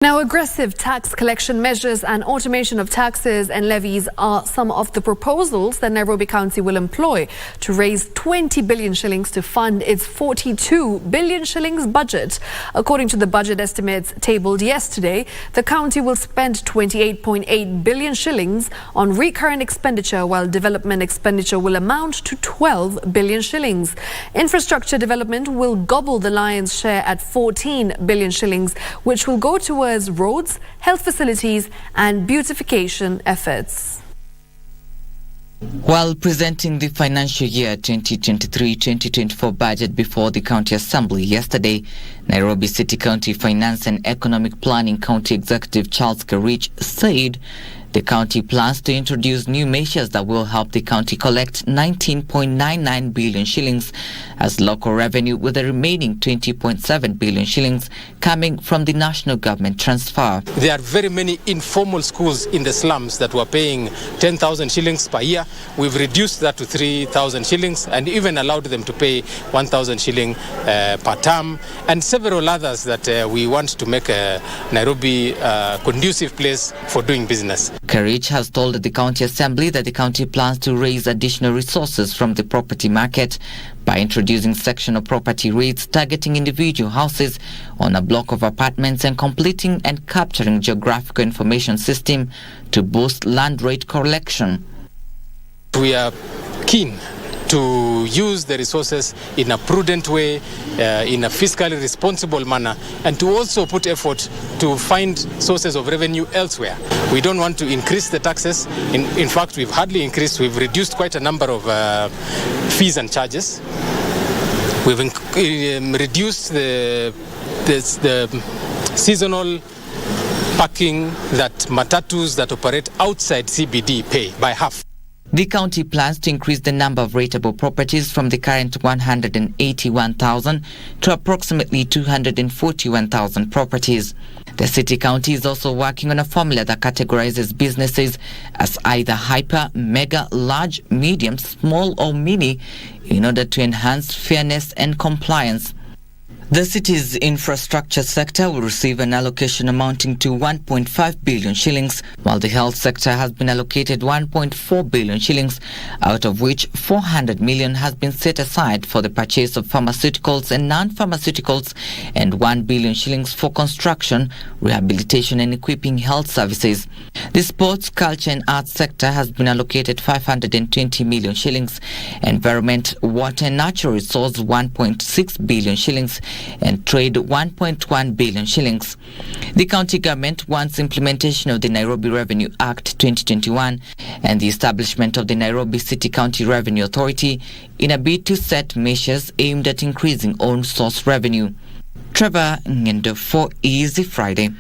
Now, aggressive tax collection measures and automation of taxes and levies are some of the proposals that Nairobi County will employ to raise 20 billion shillings to fund its 42 billion shillings budget. According to the budget estimates tabled yesterday, the county will spend 28.8 billion shillings on recurrent expenditure, while development expenditure will amount to 12 billion shillings. Infrastructure development will gobble the lion's share at 14 billion shillings, which will go towards roads, health facilities and beautification efforts. While presenting the financial year 2023-2024 budget before the County Assembly yesterday, Nairobi City County Finance and Economic Planning County Executive Charles Ksh.42B said the county plans to introduce new measures that will help the county collect 19.99 billion shillings as local revenue, with the remaining 20.7 billion shillings coming from the national government transfer. There are very many informal schools in the slums that were paying 10,000 shillings per year. We've reduced that to 3,000 shillings and even allowed them to pay 1,000 shilling per term, and several others that we want to make Nairobi a conducive place for doing business. Ksh.42B has told the County Assembly that the county plans to raise additional resources from the property market by introducing sectional property rates targeting individual houses on a block of apartments and completing and capturing geographical information system to boost land rate collection. We are keen to use the resources in a prudent way, in a fiscally responsible manner, and to also put effort to find sources of revenue elsewhere. We don't want to increase the taxes. In fact, we've hardly increased. We've reduced quite a number of fees and charges. We've reduced the seasonal parking that matatus that operate outside CBD pay by half. The county plans to increase the number of rateable properties from the current 181,000 to approximately 241,000 properties. The city county is also working on a formula that categorizes businesses as either hyper, mega, large, medium, small or mini in order to enhance fairness and compliance. The city's infrastructure sector will receive an allocation amounting to 1.5 billion shillings, while the health sector has been allocated 1.4 billion shillings, out of which 400 million has been set aside for the purchase of pharmaceuticals and non-pharmaceuticals, and 1 billion shillings for construction, rehabilitation and equipping health services. The sports, culture and arts sector has been allocated 520 million shillings, environment, water and natural resource 1.6 billion shillings, and trade 1.1 billion shillings. The county government wants implementation of the Nairobi Revenue Act 2021 and the establishment of the Nairobi City County Revenue Authority in a bid to set measures aimed at increasing own source revenue. Trevor Ngendo for Easy Friday.